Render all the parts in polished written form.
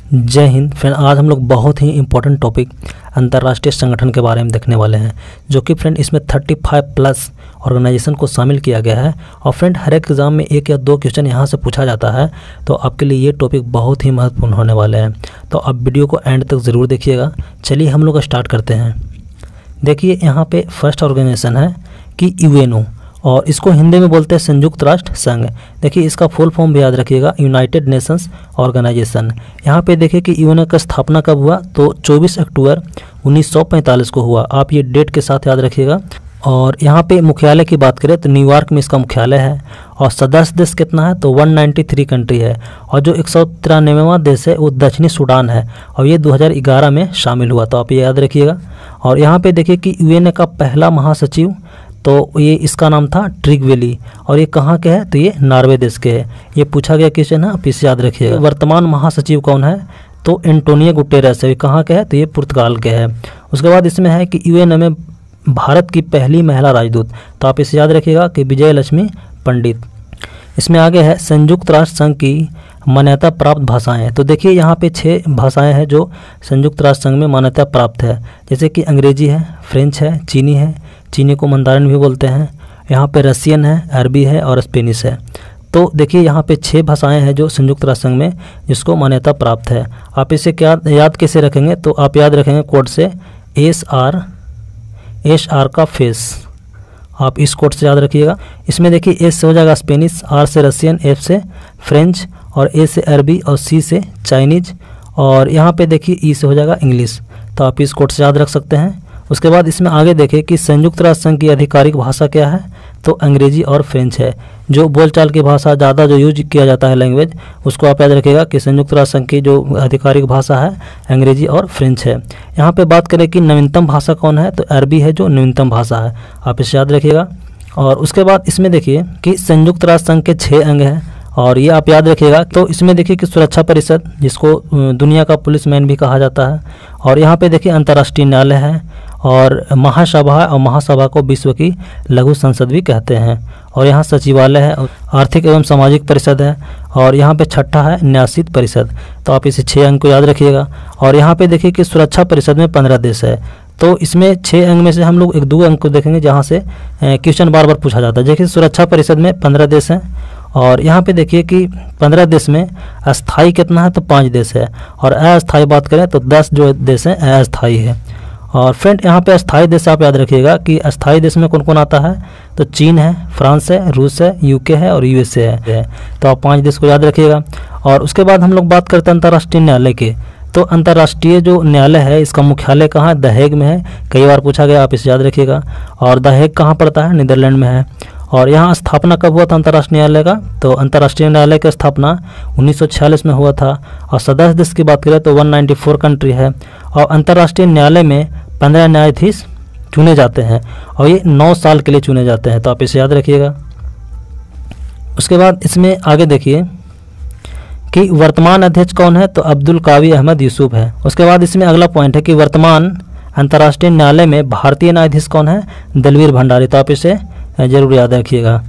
जय हिंद फ्रेंड। आज हम लोग बहुत ही इंपॉर्टेंट टॉपिक अंतर्राष्ट्रीय संगठन के बारे में देखने वाले हैं, जो कि फ्रेंड इसमें 35 प्लस ऑर्गेनाइजेशन को शामिल किया गया है। और फ्रेंड हर एक एग्ज़ाम में 1 या 2 क्वेश्चन यहाँ से पूछा जाता है, तो आपके लिए ये टॉपिक बहुत ही महत्वपूर्ण होने वाले हैं। तो आप वीडियो को एंड तक ज़रूर देखिएगा। चलिए हम लोग स्टार्ट करते हैं। देखिए यहाँ पे फर्स्ट ऑर्गेनाइजेशन है कि यूएनओ, और इसको हिंदी में बोलते हैं संयुक्त राष्ट्र संघ। देखिए इसका फुल फॉर्म भी याद रखिएगा, यूनाइटेड नेशंस ऑर्गेनाइजेशन। यहाँ पे देखिए कि यूएनओ का स्थापना कब हुआ, तो 24 अक्टूबर 1945 को हुआ। आप ये डेट के साथ याद रखिएगा। और यहाँ पे मुख्यालय की बात करें तो न्यूयॉर्क में इसका मुख्यालय है। और सदस्य देश कितना है, तो 193 कंट्री है। और जो 193वां देश है वो दक्षिणी सूडान है, और ये 2011 में शामिल हुआ, तो आप ये याद रखिएगा। और यहाँ पे देखिए कि यूएनओ का पहला महासचिव, तो ये इसका नाम था ट्रिगवेली, और ये कहाँ के है, तो ये नॉर्वे देश के है। ये पूछा गया क्वेश्चन है, आप इसे याद रखिएगा। वर्तमान महासचिव कौन है, तो एंटोनियो गुटेरेस है। ये कहाँ के है, तो ये पुर्तगाल के है। उसके बाद इसमें है कि यूएनओ में भारत की पहली महिला राजदूत, तो आप इसे याद रखिएगा कि विजय लक्ष्मी पंडित। इसमें आगे है संयुक्त राष्ट्र संघ की मान्यता प्राप्त भाषाएं। तो देखिए यहाँ पे 6 भाषाएं हैं जो संयुक्त राष्ट्र संघ में मान्यता प्राप्त है, जैसे कि अंग्रेजी है, फ्रेंच है, चीनी है, चीनी को मंदारिन भी बोलते हैं, यहाँ पे रशियन है, अरबी है और स्पेनिश है। तो देखिए यहाँ पे 6 भाषाएं हैं जो संयुक्त राष्ट्र संघ में जिसको मान्यता प्राप्त है। आप इसे क्या याद कैसे रखेंगे, तो आप याद रखेंगे कोड से एस आर का फेस, आप इस कोड से याद रखिएगा। इसमें देखिए एस से हो जाएगा स्पेनिश, आर से रशियन, एफ से फ्रेंच, और ए से अरबी, और सी से चाइनीज, और यहाँ पे देखिए ई से हो जाएगा इंग्लिश। तो आप इस कोड से याद रख सकते हैं। उसके बाद इसमें आगे देखें कि संयुक्त राष्ट्र संघ की आधिकारिक भाषा क्या है, तो अंग्रेजी और फ्रेंच है। जो बोलचाल की भाषा ज़्यादा जो यूज किया जाता है लैंग्वेज, उसको आप याद रखिएगा कि संयुक्त राष्ट्र संघ की जो आधिकारिक भाषा है अंग्रेजी और फ्रेंच है। यहाँ पे बात करें कि नवीनतम भाषा कौन है, तो अरबी है जो नवीनतम भाषा है, आप इसे याद रखिएगा। और उसके बाद इसमें देखिए कि संयुक्त राष्ट्र संघ के 6 अंग हैं, और ये आप याद रखिएगा। तो इसमें देखिए कि सुरक्षा परिषद, जिसको दुनिया का पुलिस मैन भी कहा जाता है, और यहाँ पे देखिए अंतर्राष्ट्रीय न्यायालय है, और महासभा है, और महासभा को विश्व की लघु संसद भी कहते हैं। और यहाँ सचिवालय है, आर्थिक एवं सामाजिक परिषद है, और यहाँ पे 6ठा है न्यासित परिषद। तो आप इसे 6 अंक को याद रखिएगा। और यहाँ पे देखिए कि सुरक्षा परिषद में 15 देश है। तो इसमें 6 अंक में से हम लोग 1-2 अंक को देखेंगे जहाँ से क्वेश्चन बार बार पूछा जाता है। देखिए सुरक्षा परिषद में 15 देश हैं, और यहाँ पे देखिए कि 15 देश में अस्थाई कितना है, तो 5 देश है, और अस्थाई बात करें तो 10 जो देश हैं अस्थाई है। और फ्रेंड यहाँ पे अस्थाई देश आप याद रखिएगा कि अस्थाई देश में कौन कौन आता है, तो चीन है, फ्रांस है, रूस है, यूके है और यूएसए है। तो आप 5 देश को याद रखिएगा। और उसके बाद हम लोग बात करते हैं अंतर्राष्ट्रीय न्यायालय के। तो अंतर्राष्ट्रीय जो न्यायालय है इसका मुख्यालय कहाँ है, द हेग में है। कई बार पूछा गया, आप इसे याद रखिएगा। और द हेग कहाँ पड़ता है, नीदरलैंड में है। और यहाँ स्थापना कब हुआ था अंतर्राष्ट्रीय न्यायालय का, तो अंतर्राष्ट्रीय न्यायालय की स्थापना 1946 में हुआ था। और सदस्य देश की बात करें तो 194 कंट्री है। और अंतर्राष्ट्रीय न्यायालय में 15 न्यायाधीश चुने जाते हैं, और ये 9 साल के लिए चुने जाते हैं, तो आप इसे याद रखिएगा। उसके बाद इसमें आगे देखिए कि वर्तमान अध्यक्ष कौन है, तो अब्दुल कावी अहमद यूसुफ है। उसके बाद इसमें अगला पॉइंट है कि वर्तमान अंतर्राष्ट्रीय न्यायालय में भारतीय न्यायाधीश कौन है, दलवीर भंडारी। तो आप इसे जरूर याद रखिएगा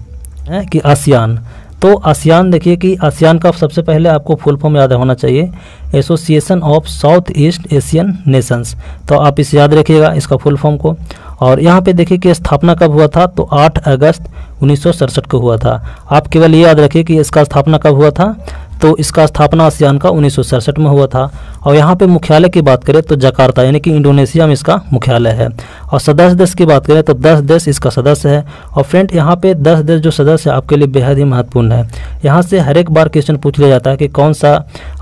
कि आसियान। तो आसियान देखिए कि आसियान का सबसे पहले आपको फुल फॉर्म याद होना चाहिए, association of south east Asian Nations. तो आप इसे याद रखिएगा इसका फुल फॉर्म को। और यहाँ पे देखिए कि स्थापना कब हुआ था, तो 8 अगस्त 1967 को हुआ था। आप केवल ये याद रखिए कि इसका स्थापना कब हुआ था, तो इसका स्थापना आसियान का 1967 में हुआ था। और यहाँ पे मुख्यालय की बात करें तो जकार्ता यानी कि इंडोनेशिया में इसका मुख्यालय है। और सदस्य देश की बात करें तो 10 देश इसका सदस्य है। और फ्रेंड यहाँ पे 10 देश जो सदस्य है आपके लिए बेहद ही महत्वपूर्ण है। यहाँ से हर एक बार क्वेश्चन पूछ लिया जाता है कि कौन सा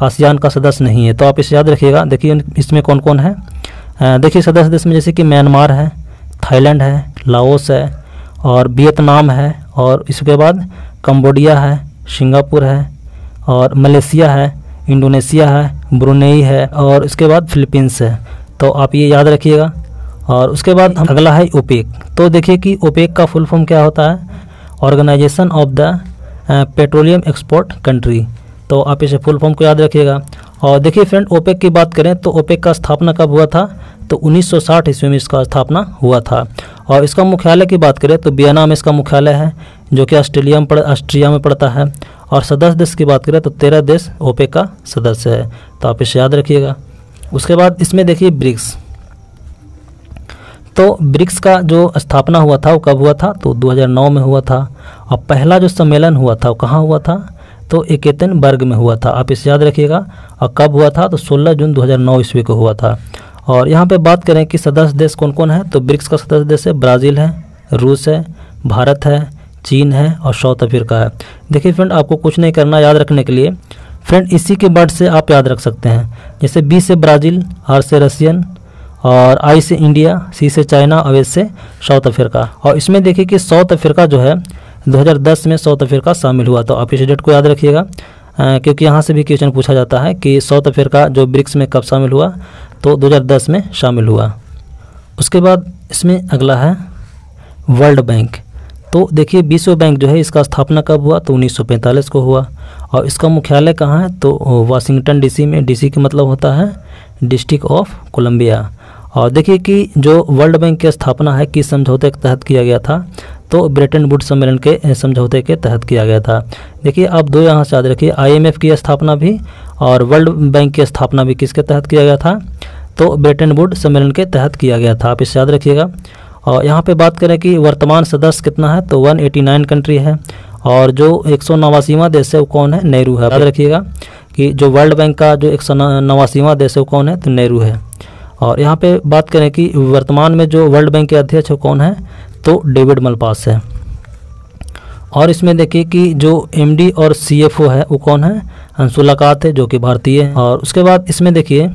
आसियान का सदस्य नहीं है, तो आप इसे याद रखिएगा। देखिए इसमें कौन कौन है, देखिए सदस्य देश में जैसे कि म्यांमार है, थाईलैंड है, लाओस है, और वियतनाम है, और इसके बाद कंबोडिया है, सिंगापुर है, और मलेशिया है, इंडोनेशिया है, ब्रुनेई है, और इसके बाद फिलीपींस है। तो आप ये याद रखिएगा। और उसके बाद अगला है ओपेक। तो देखिए कि ओपेक का फुल फॉर्म क्या होता है, organisation of the petroleum export country. तो आप इसे फुल फॉर्म को याद रखिएगा। और देखिए फ्रेंड, ओपेक की बात करें तो ओपेक का स्थापना कब हुआ था, तो 1960 ईस्वी में इसका स्थापना हुआ था। और इसका मुख्यालय की बात करें तो वियना में इसका मुख्यालय है, जो कि ऑस्ट्रिया में पड़ता है। और सदस्य देश की बात करें तो 13 देश ओपेक का सदस्य है, तो आप इसे याद रखिएगा। उसके बाद इसमें देखिए ब्रिक्स, तो ब्रिक्स का जो स्थापना हुआ था वो कब हुआ था, तो 2009 में हुआ था। और पहला जो सम्मेलन हुआ था वो कहाँ हुआ था, तो एकेतनबर्ग में हुआ था, आप इसे याद रखिएगा। और कब हुआ था, तो 16 जून 2009 ईस्वी को हुआ था। और यहाँ पे बात करें कि सदस्य देश कौन कौन है, तो ब्रिक्स का सदस्य देश है ब्राज़ील है, रूस है, भारत है, चीन है और साउथ अफ्रीका है। देखिए फ्रेंड, आपको कुछ नहीं करना याद रखने के लिए। फ्रेंड, इसी के वर्ड से आप याद रख सकते हैं, जैसे बी से ब्राज़ील, आर से रशियन, और आई से इंडिया, सी से चाइना और एस से साउथ अफ्रीका। और इसमें देखिए कि साउथ अफ्रीका जो है 2010 में साउथ अफ्रीका शामिल हुआ, तो आप इस डेट को याद रखिएगा, क्योंकि यहाँ से भी क्वेश्चन पूछा जाता है कि साउथ अफ्रीका जो ब्रिक्स में कब शामिल हुआ, तो 2010 में शामिल हुआ। उसके बाद इसमें अगला है वर्ल्ड बैंक। तो देखिए विश्व बैंक जो है इसका स्थापना कब हुआ, तो 1945 को हुआ। और इसका मुख्यालय कहाँ है, तो वाशिंगटन डीसी में। डीसी का मतलब होता है डिस्ट्रिक्ट ऑफ कोलंबिया। और देखिए कि जो वर्ल्ड बैंक की स्थापना है किस समझौते के तहत किया गया था, तो ब्रेटन वुड्स सम्मेलन के समझौते के तहत किया गया था। देखिए आप दो यहाँ से याद रखिए, आईएमएफ की स्थापना भी और वर्ल्ड बैंक की स्थापना भी किसके तहत किया गया था, तो ब्रेटन वुड्स सम्मेलन के तहत किया गया था, आप इसे याद रखिएगा। और यहाँ पे बात करें कि वर्तमान सदस्य कितना है, तो 189 कंट्री है। और जो 189वां देश है वो कौन है, नेहरू है। याद रखिएगा कि जो वर्ल्ड बैंक का जो 189वां देश है वो कौन है, तो नेहरू है। और यहाँ पे बात करें कि वर्तमान में जो वर्ल्ड बैंक के अध्यक्ष है कौन है, तो डेविड मलपास है। और इसमें देखिए कि जो एमडी और सीएफओ है वो कौन है, अंशुला कात है, जो कि भारतीय है। और उसके बाद इसमें देखिए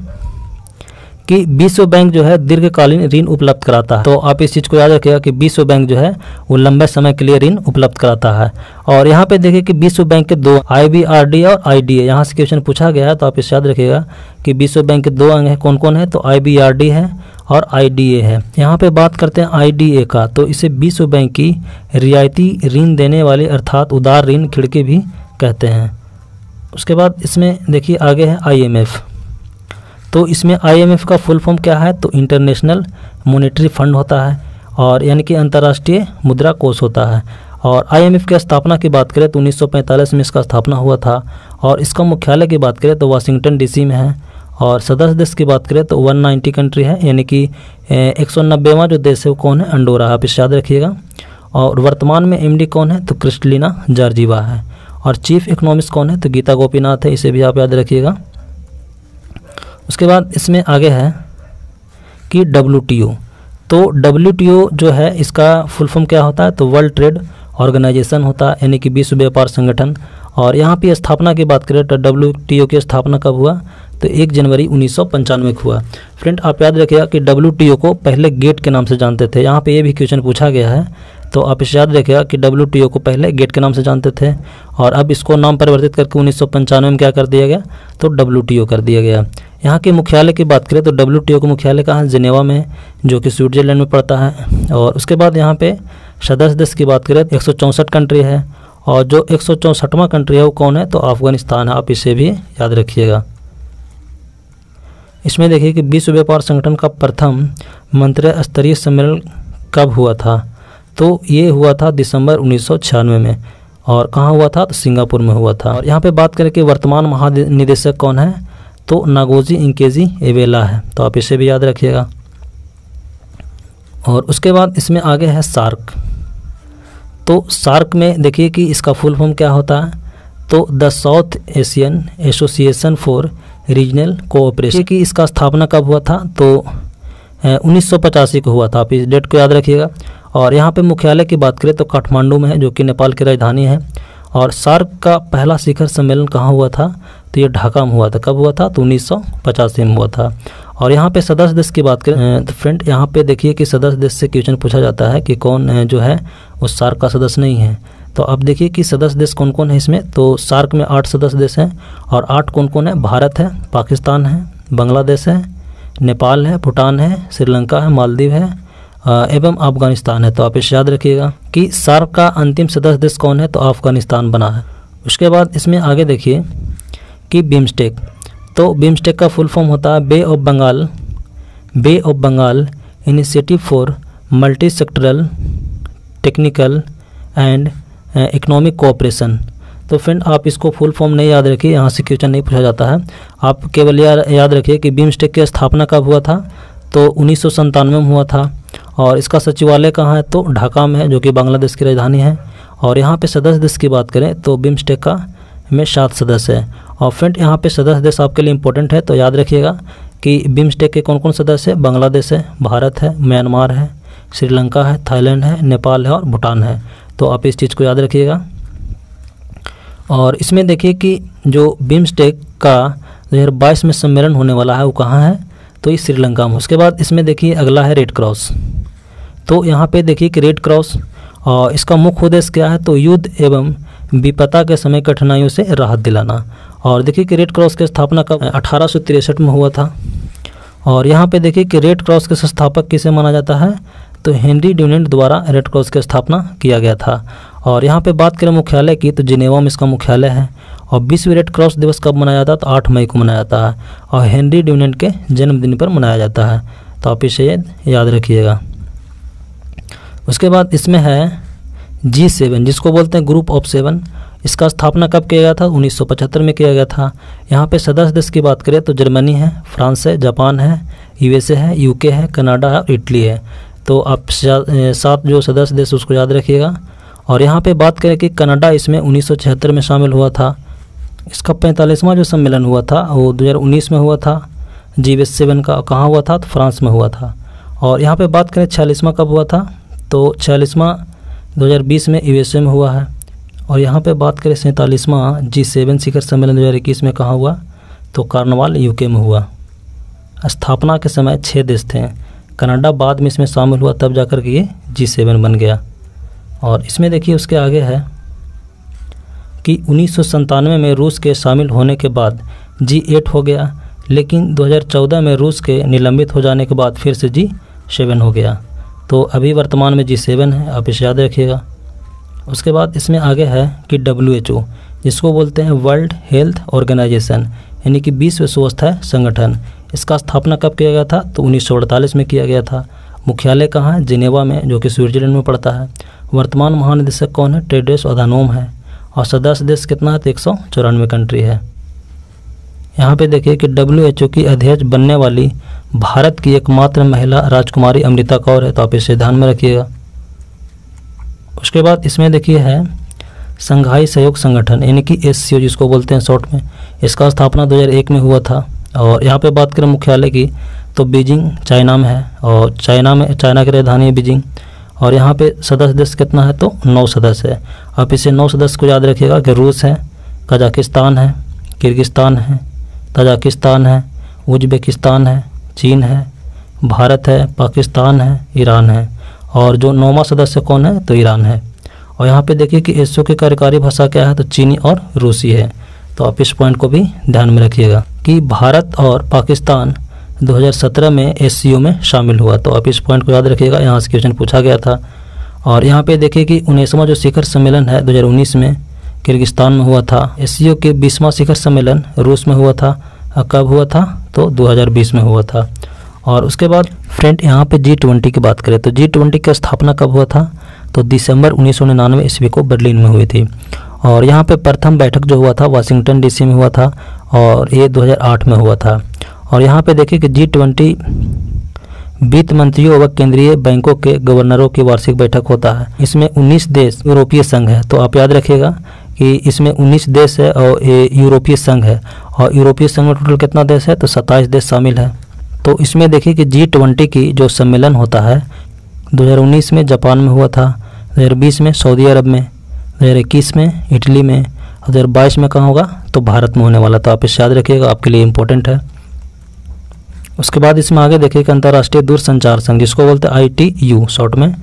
कि विश्व बैंक जो है दीर्घकालीन ऋण उपलब्ध कराता है, तो आप इस चीज़ को याद रखिएगा कि विश्व बैंक जो है वो लंबे समय के लिए ऋण उपलब्ध कराता है। और यहाँ पे देखिए कि विश्व बैंक के दो IBRD और IDA, यहाँ से क्वेश्चन पूछा गया है, तो आप इसे याद रखिएगा कि विश्व बैंक के दो अंग हैं, कौन कौन है, तो IBRD है और IDA है। यहाँ पे बात करते हैं IDA का, तो इसे विश्व बैंक की रियायती ऋण देने वाले अर्थात उदार ऋण खिड़की भी कहते हैं। उसके बाद इसमें देखिए आगे है IMF। तो इसमें IMF का फुल फॉर्म क्या है, तो इंटरनेशनल मॉनेटरी फंड होता है, और यानी कि अंतर्राष्ट्रीय मुद्रा कोष होता है। और IMF की स्थापना की बात करें तो 1945 में इसका स्थापना हुआ था। और इसका मुख्यालय की बात करें तो वाशिंगटन DC में है। और सदस्य देश की बात करें तो 190 कंट्री है, यानी कि 190वां जो देश है वो कौन है, अंडोरा, आप इसे याद रखिएगा। और वर्तमान में MD कौन है, तो क्रिस्टलिना जॉर्जीवा है। और चीफ इकोनॉमिस्ट कौन है, तो गीता गोपीनाथ है, इसे भी आप याद रखिएगा। उसके बाद इसमें आगे है कि WTO। तो WTO जो है इसका फुल फॉर्म क्या होता है, तो वर्ल्ड ट्रेड ऑर्गेनाइजेशन होता है, यानी कि विश्व व्यापार संगठन। और यहाँ पे स्थापना की बात करें तो WTO की स्थापना कब हुआ, तो 1 जनवरी 1995 को हुआ। फ्रेंड, आप याद रखिएगा कि WTO को पहले गेट के नाम से जानते थे। यहाँ पे ये भी क्वेश्चन पूछा गया है, तो आप इसे याद रखिएगा कि WTO को पहले गेट के नाम से जानते थे, और अब इसको नाम परिवर्तित करके 1995 में क्या कर दिया गया, तो WTO कर दिया गया। यहाँ के मुख्यालय की बात करें तो WTO का मुख्यालय कहाँ है, जिनेवा में, जो कि स्विट्जरलैंड में पड़ता है। और उसके बाद यहाँ पे सदस्य देश की बात करें तो 164 कंट्री है, और जो 164वां कंट्री है वो कौन है, तो अफगानिस्तान है, आप इसे भी याद रखिएगा। इसमें देखिए कि विश्व व्यापार संगठन का प्रथम मंत्री स्तरीय सम्मेलन कब हुआ था, तो ये हुआ था दिसंबर 1996 में। और कहाँ हुआ था, तो सिंगापुर में हुआ था। और यहाँ पे बात करें कि वर्तमान महानिदेशक कौन है, तो नागोजी इंकेजी एवेला है, तो आप इसे भी याद रखिएगा। और उसके बाद इसमें आगे है सार्क। तो सार्क में देखिए कि इसका फुल फॉर्म क्या होता है, तो the south Asian association for regional cooperation की इसका स्थापना कब हुआ था, तो 1985 को हुआ था, आप इस डेट को याद रखिएगा। और यहाँ पे मुख्यालय की बात करें तो काठमांडू में है, जो कि नेपाल की राजधानी है। और सार्क का पहला शिखर सम्मेलन कहाँ हुआ था, तो ये ढाका में हुआ था। कब हुआ था, तो 1985 में हुआ था। और यहाँ पे सदस्य देश की बात करें तो फ्रेंड यहाँ पे देखिए कि सदस्य देश से क्वेश्चन पूछा जाता है कि कौन जो है वो सार्क का सदस्य नहीं है। तो आप देखिए कि सदस्य देश कौन कौन है इसमें, तो सार्क में 8 सदस्य देश हैं। और 8 कौन कौन है, भारत है, पाकिस्तान है, बांग्लादेश है, नेपाल है, भूटान है, श्रीलंका है, मालदीव है एवं अफगानिस्तान है। तो आप इसे याद रखिएगा कि सार्क का अंतिम सदस्य देश कौन है, तो अफगानिस्तान बना है। उसके बाद इसमें आगे देखिए कि बिम्स्टेक। तो बिम्स्टेक का फुल फॉर्म होता है Bay of Bengal initiative for multi sectoral technical and economic cooperation. तो फ्रेंड आप इसको फुल फॉर्म नहीं याद रखिए, यहाँ से क्वेश्चन नहीं पूछा जाता है। आप केवल याद रखिए कि बिम्स्टेक की स्थापना कब हुआ था, तो 1997 में हुआ था। और इसका सचिवालय कहाँ है, तो ढाका में है, जो कि बांग्लादेश की राजधानी है। और यहाँ पे सदस्य देश की बात करें तो बिम्स्टेक का में 7 सदस्य है। और फ्रेंड यहाँ पे सदस्य देश आपके लिए इंपॉर्टेंट है, तो याद रखिएगा कि बिम्स्टेक के कौन कौन सदस्य है। बांग्लादेश है, भारत है, म्यांमार है, श्रीलंका है, थाईलैंड है, नेपाल है और भूटान है। तो आप इस चीज़ को याद रखिएगा। और इसमें देखिए कि जो बिम्स्टेक का 2022 में सम्मेलन होने वाला है वो कहाँ है, तो ये श्रीलंका में। उसके बाद इसमें देखिए अगला है रेड क्रॉस। तो यहाँ पे देखिए कि रेड क्रॉस और इसका मुख्य उद्देश्य क्या है, तो युद्ध एवं विपदा के समय कठिनाइयों से राहत दिलाना। और देखिए कि रेड क्रॉस की स्थापना कब 1863 में हुआ था। और यहाँ पे देखिए कि रेड क्रॉस के संस्थापक किसे माना जाता है, तो हेनरी ड्यूनेंट द्वारा रेड क्रॉस की स्थापना किया गया था। और यहाँ पे बात करें मुख्यालय की, तो जिनेवा में इसका मुख्यालय है। और विश्व रेड क्रॉस दिवस कब मनाया जाता है, तो 8 मई को मनाया जाता है और हेनरी ड्यूनेंट के जन्मदिन पर मनाया जाता है। तो आप इसे याद रखिएगा। उसके बाद इसमें है G7, जिसको बोलते हैं ग्रुप ऑफ 7। इसका स्थापना कब किया गया था, 1975 में किया गया था। यहाँ पे सदस्य देश की बात करें तो जर्मनी है, फ्रांस है, जापान है, USA है, UK है, कनाडा है और इटली है। तो आप 7 जो सदस्य देश उसको याद रखिएगा। और यहाँ पे बात करें कि कनाडा इसमें 1976 में शामिल हुआ था। इसका 45वां जो सम्मेलन हुआ था वो 2019 में हुआ था। G7 का कहाँ हुआ था, तो फ्रांस में हुआ था। और यहाँ पे बात करें 46वां कब हुआ था, तो 46वां 2020 में USA में हुआ है। और यहाँ पे बात करें 47वां G7 शिखर सम्मेलन 2021 में कहाँ हुआ, तो कार्नवाल UK में हुआ। स्थापना के समय 6 देश थे, कनाडा बाद में इसमें शामिल हुआ, तब जाकर के ये G7 बन गया। और इसमें देखिए उसके आगे है कि 1997 में रूस के शामिल होने के बाद G8 हो गया, लेकिन 2014 में रूस के निलंबित हो जाने के बाद फिर से G7 हो गया। तो अभी वर्तमान में G7 है, आप इसे याद रखिएगा। उसके बाद इसमें आगे है कि WHO, जिसको बोलते हैं वर्ल्ड हेल्थ ऑर्गेनाइजेशन, यानी कि विश्व स्वास्थ्य संगठन। इसका स्थापना कब किया गया था, तो 1948 में किया गया था। मुख्यालय कहाँ है, जिनेवा में, जो कि स्विट्जरलैंड में पड़ता है। वर्तमान महानिदेशक कौन है, टेड्रोस अधानोम है। और सदस्य देश कितना है, तो 194 कंट्री है। यहाँ पे देखिए कि WHO की अध्यक्ष बनने वाली भारत की एकमात्र महिला राजकुमारी अमृता कौर है। तो आप इसे ध्यान में रखिएगा। उसके बाद इसमें देखिए है संघाई सहयोग संगठन, यानी कि SCO जिसको बोलते हैं शॉर्ट में। इसका स्थापना 2001 में हुआ था। और यहाँ पे बात करें मुख्यालय की, तो बीजिंग चाइना में है। और चाइना की राजधानी है बीजिंग। और यहाँ पे सदस्य देश कितना है, तो 9 सदस्य है। आप इसे 9 सदस्य को याद रखिएगा कि रूस है, कजाकिस्तान है, किर्गिस्तान है, तजाकिस्तान है, उज्बेकिस्तान है, चीन है, भारत है, पाकिस्तान है, ईरान है। और जो 9वां सदस्य कौन है, तो ईरान है। और यहाँ पे देखिए कि SCO की कार्यकारी भाषा क्या है, तो चीनी और रूसी है। तो आप इस पॉइंट को भी ध्यान में रखिएगा कि भारत और पाकिस्तान 2017 में SCO में शामिल हुआ। तो आप इस पॉइंट को याद रखिएगा, यहाँ से क्वेश्चन पूछा गया था। और यहाँ पे देखिए कि 19वां जो शिखर सम्मेलन है 2019 में किर्गिस्तान में हुआ था। SCO के 20वां शिखर सम्मेलन रूस में हुआ था। कब हुआ था, तो 2020 में हुआ था। और उसके बाद फ्रेंड यहाँ पे G20 की बात करें तो G20 की स्थापना कब हुआ था, तो दिसंबर 1999 ईस्वी को बर्लिन में हुई थी। और यहाँ पे प्रथम बैठक जो हुआ था वाशिंगटन DC में हुआ था और ये 2008 में हुआ था। और यहाँ पे देखिए कि G20 वित्त मंत्रियों व केंद्रीय बैंकों के गवर्नरों की वार्षिक बैठक होता है। इसमें 19 देश यूरोपीय संघ है। तो आप याद रखिएगा कि इसमें 19 देश है और ये यूरोपीय संघ है। और यूरोपीय संघ में टोटल कितना देश है, तो 27 देश शामिल है। तो इसमें देखिए कि G20 की जो सम्मेलन होता है 2019 में जापान में हुआ था, 2020 में सऊदी अरब में, 2021 में इटली में, 2022 में कहाँ होगा, तो भारत में होने वाला। तो आप इसे याद रखिएगा, आपके लिए इम्पोर्टेंट है। उसके बाद इसमें आगे देखिए कि अंतर्राष्ट्रीय दूरसंचार संघ, जिसको बोलते हैं ITU शॉर्ट में।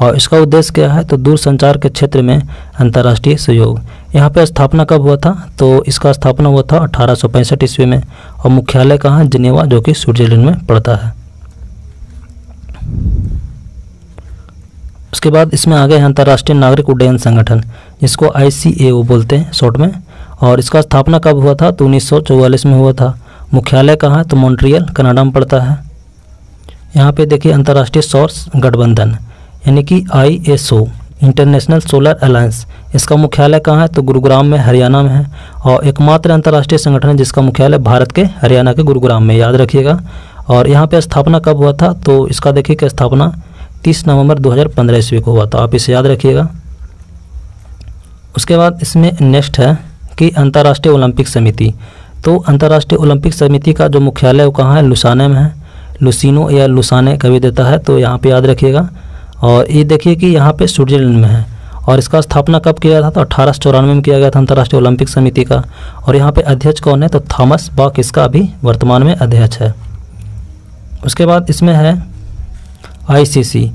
और इसका उद्देश्य क्या है, तो दूरसंचार के क्षेत्र में अंतर्राष्ट्रीय सहयोग। यहाँ पे स्थापना कब हुआ था, तो इसका स्थापना हुआ था 1865 ईस्वी में। और मुख्यालय कहाँ है, जिनेवा, जो कि स्विट्जरलैंड में पड़ता है। उसके बाद इसमें आगे है अंतर्राष्ट्रीय नागरिक उड्डयन संगठन, जिसको ICAO बोलते हैं शॉर्ट में। और इसका स्थापना कब हुआ था, तो 1944 में हुआ था। मुख्यालय कहाँ है? तो मॉन्ट्रियल कनाडा में पड़ता है। यहाँ पे देखिए अंतर्राष्ट्रीय सौर गठबंधन यानी कि ISO इंटरनेशनल सोलर अलायंस, इसका मुख्यालय कहाँ है? तो गुरुग्राम में, हरियाणा में है। और एकमात्र अंतर्राष्ट्रीय संगठन है जिसका मुख्यालय भारत के हरियाणा के गुरुग्राम में, याद रखिएगा। और यहाँ पे स्थापना कब हुआ था? तो इसका देखिए कि स्थापना 30 नवंबर 2015 ईस्वी को हुआ था, आप इसे याद रखिएगा। उसके बाद इसमें नेक्स्ट है कि अंतर्राष्ट्रीय ओलंपिक समिति। तो अंतर्राष्ट्रीय ओलंपिक समिति का जो मुख्यालय वो कहाँ है? लुसाने में है। लुसिनो या लुसाने कभी देता है, तो यहाँ पे याद रखिएगा। और ये देखिए कि यहाँ पे स्विट्जरलैंड में है। और इसका स्थापना कब किया था? तो 1894 में किया गया था अंतर्राष्ट्रीय ओलंपिक समिति का। और यहाँ पे अध्यक्ष कौन है? तो थॉमस बॉक इसका अभी वर्तमान में अध्यक्ष है। उसके बाद इसमें है ICC।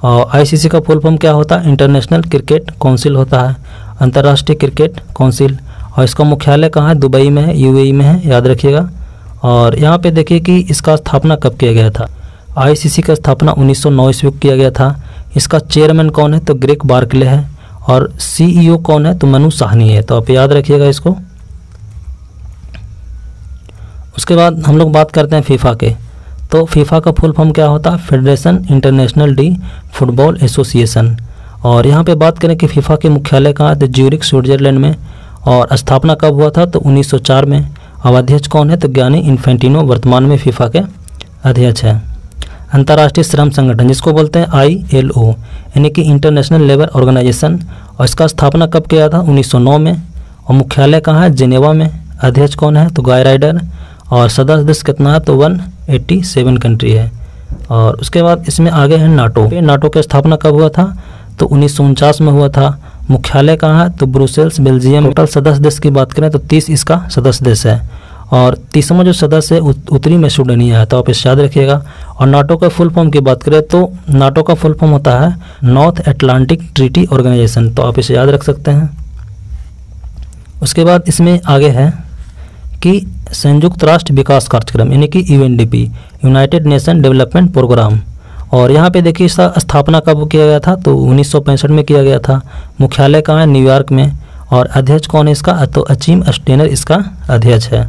और ICC का फुल फॉर्म क्या होता है? इंटरनेशनल क्रिकेट काउंसिल होता है, अंतर्राष्ट्रीय क्रिकेट काउंसिल। और इसका मुख्यालय कहाँ है? दुबई में है, UAE में है, याद रखिएगा। और यहाँ पे देखिए कि इसका स्थापना कब किया गया था? ICC का स्थापना 1909 ईस्वी को किया गया था। इसका चेयरमैन कौन है? तो ग्रेग बार्कले है। और CEO कौन है? तो मनु साहनी है, तो आप याद रखिएगा इसको। उसके बाद हम लोग बात करते हैं फीफा के। तो फीफा का फुल फॉर्म क्या होता है? Federation international D football association. और यहाँ पे बात करें कि फीफा के मुख्यालय कहाँ है? तो ज्यूरिख स्विट्जरलैंड में। और स्थापना कब हुआ था? तो 1904 में। अब अध्यक्ष कौन है? तो गियानी इन्फेंटिनो वर्तमान में फीफा के अध्यक्ष है। अंतर्राष्ट्रीय श्रम संगठन जिसको बोलते हैं ILO यानी कि इंटरनेशनल लेबर ऑर्गेनाइजेशन। और इसका स्थापना कब किया था? 1909 में। और मुख्यालय कहाँ है? जिनेवा में। अध्यक्ष कौन है? तो गाय राइडर। और सदस्य देश कितना है? तो 187 कंट्री है। और उसके बाद इसमें आगे है नाटो। नाटो की स्थापना कब हुआ था? तो 1949 में हुआ था। मुख्यालय कहाँ है? तो ब्रुसेल्स, बेल्जियम। टोटल सदस्य देश की बात करें तो 30 इसका सदस्य देश है। और 30वां जो सदस्य है उत्तरी मैसेडोनिया है, तो आप इसे याद रखिएगा। और नाटो का फुल फॉर्म की बात करें तो नाटो का फुल फॉर्म होता है नॉर्थ अटलांटिक ट्रीटी ऑर्गेनाइजेशन, तो आप इसे याद रख सकते हैं। उसके बाद इसमें आगे है कि संयुक्त राष्ट्र विकास कार्यक्रम यानी कि UNDP united nation development programme. और यहाँ पे देखिए इसका स्थापना कब किया गया था? तो 1965 में किया गया था। मुख्यालय कहाँ है? न्यूयॉर्क में। और अध्यक्ष कौन है इसका? तो अचीम स्टेनर इसका अध्यक्ष है।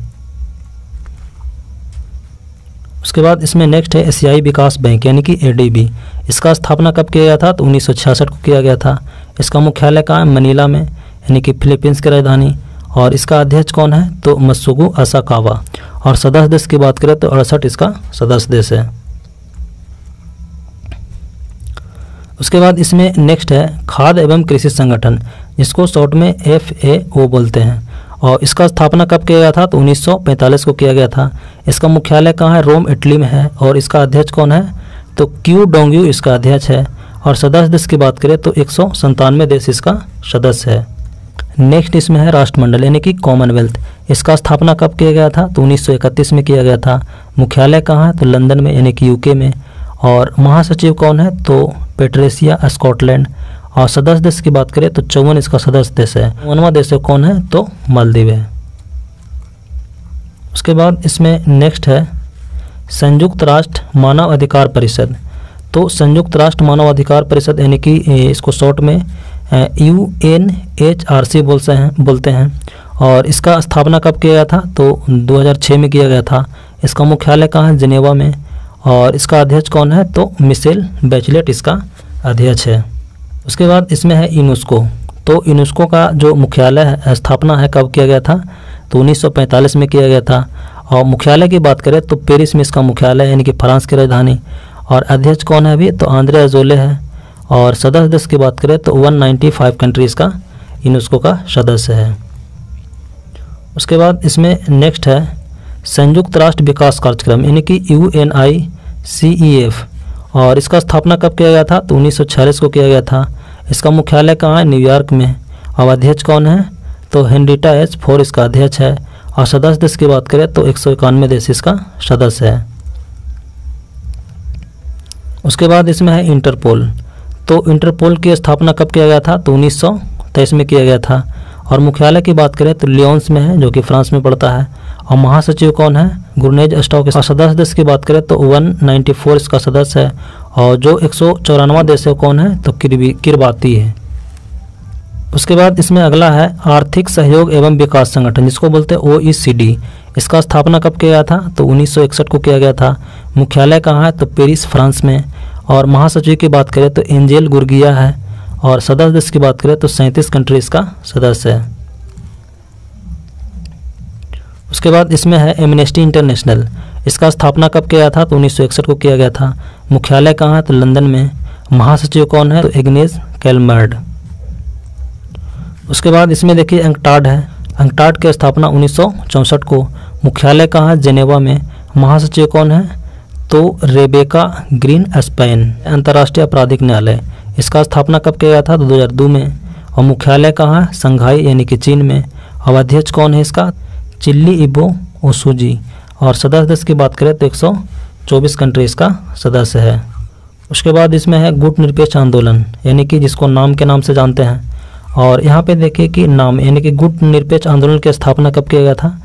उसके बाद इसमें नेक्स्ट है एशियाई विकास बैंक यानी कि ADB। इसका स्थापना कब किया गया था? तो 1966 को किया गया था। इसका मुख्यालय कहाँ है? मनीला में यानी कि फिलीपींस की राजधानी। और इसका अध्यक्ष कौन है? तो मत्सुगु असाकावा। और सदस्य देश की बात करें तो 68 इसका सदस्य देश है। उसके बाद इसमें नेक्स्ट है खाद्य एवं कृषि संगठन जिसको शॉर्ट में FAO बोलते हैं। और इसका स्थापना कब किया गया था? तो 1945 को किया गया था। इसका मुख्यालय कहाँ है? रोम, इटली में है। और इसका अध्यक्ष कौन है? तो क्यू डोंग्यू इसका अध्यक्ष है। और सदस्य देश की बात करें तो 197 देश इसका सदस्य है। नेक्स्ट इसमें है राष्ट्रमंडल यानी कि कॉमनवेल्थ। इसका स्थापना कब किया गया था? तो 1931 में किया गया था। मुख्यालय कहाँ है? तो लंदन में यानी कि UK में। और महासचिव कौन है? तो पेट्रेसिया, स्कॉटलैंड। और सदस्य देश की बात करें तो 54 इसका सदस्य देश है। 54वां देश कौन है? तो मालदीव है। उसके बाद इसमें नेक्स्ट है संयुक्त राष्ट्र मानव अधिकार परिषद। तो संयुक्त राष्ट्र मानव अधिकार परिषद यानी कि इसको शॉर्ट में UNHRC बोलते हैं। और इसका स्थापना कब किया गया था? तो 2006 में किया गया था। इसका मुख्यालय कहाँ है? जिनेवा में। और इसका अध्यक्ष कौन है? तो मिशेल बैचलेट इसका अध्यक्ष है। उसके बाद इसमें है यूनेस्को। तो यूनेस्को का जो मुख्यालय है स्थापना है कब किया गया था? तो 1945 में किया गया था। और मुख्यालय की बात करें तो पेरिस में इसका मुख्यालय यानी कि फ्रांस की राजधानी। और अध्यक्ष कौन है अभी? तो आंद्रे अजोले है। और सदस्य देश की बात करें तो 195 कंट्रीज़ का यूनेस्को का सदस्य है। उसके बाद इसमें नेक्स्ट है संयुक्त राष्ट्र विकास कार्यक्रम यानी कि UNICEF। और इसका स्थापना कब किया गया था? तो 1946 को किया गया था। इसका मुख्यालय कहाँ है? न्यूयॉर्क में। और अध्यक्ष कौन है? तो हेनरिटा H. फोर इसका अध्यक्ष है। और सदस्य देश की बात करें तो 191 देश इसका सदस्य है। उसके बाद इसमें है इंटरपोल। तो इंटरपोल की स्थापना कब किया गया था? तो 1923 में किया गया था। और मुख्यालय की बात करें तो लियोन्स में है जो कि फ्रांस में पड़ता है। और महासचिव कौन है? गुरनेज स्टॉक। और सदस्य देश की बात करें तो 194 इसका सदस्य है। और जो 194वां देश है कौन है? तो किरबाती है। उसके बाद इसमें अगला है आर्थिक सहयोग एवं विकास संगठन, जिसको बोलते हैं OECD। इसका स्थापना कब किया गया था? तो 1961 को किया गया था। मुख्यालय कहाँ है? तो पेरिस, फ्रांस में। और महासचिव की बात करें तो एंजेल गुर्गिया है। और सदस्य देश की बात करें तो 37 कंट्री इसका सदस्य है। उसके बाद इसमें है एमनेस्टी इंटरनेशनल। इसका स्थापना कब किया था? तो 1961 को किया गया था। मुख्यालय कहाँ है? तो लंदन में। महासचिव कौन है? तो एग्नेस कैलमर्ड। उसके बाद इसमें देखिए अंकटाड है। अंकटाड की स्थापना 1964 को। मुख्यालय कहाँ है? जेनेवा में। महासचिव कौन है? तो रेबेका ग्रीन स्पेन। अंतर्राष्ट्रीय आपराधिक न्यायालय, इसका स्थापना कब किया गया था? तो 2002 में। और मुख्यालय कहाँ है? संघाई यानी कि चीन में। और अध्यक्ष कौन है इसका? चिल्ली इबो ओसुजी। और सदस्य देश की बात करें तो 124 कंट्री इसका सदस्य है। उसके बाद इसमें है गुट निरपेक्ष आंदोलन, यानी कि जिसको नाम के नाम से जानते हैं। और यहाँ पे देखिए कि नाम यानी कि गुट निरपेक्ष आंदोलन की स्थापना कब किया गया था?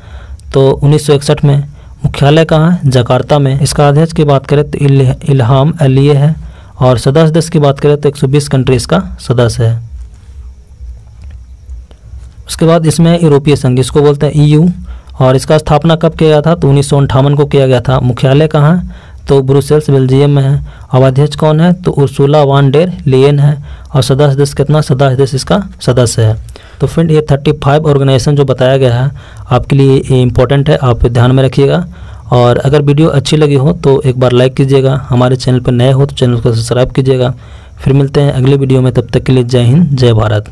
तो 1961 में। मुख्यालय कहाँ है? जकार्ता में। इसका अध्यक्ष की बात करें तो इल्हाम अलिये है। और सदस्य देश की बात करें तो 120 कंट्री इसका सदस्य है। उसके बाद इसमें यूरोपीय संघ, इसको बोलते हैं EU। और इसका स्थापना कब किया गया था? तो 1958 को किया गया था। मुख्यालय कहाँ है? तो ब्रुसेल्स, बेल्जियम में है। और अध्यक्ष कौन है? तो उर्सुला वान डेर लेयन है। और सदस्य देश कितना? सदस्य देश इसका सदस्य है। तो फ्रेंड ये 35 ऑर्गेनाइजेशन जो बताया गया है आपके लिए ये इम्पोर्टेंट है, आप ध्यान में रखिएगा। और अगर वीडियो अच्छी लगी हो तो एक बार लाइक कीजिएगा। हमारे चैनल पर नए हो तो चैनल को सब्सक्राइब कीजिएगा। फिर मिलते हैं अगले वीडियो में, तब तक के लिए जय हिंद, जय भारत।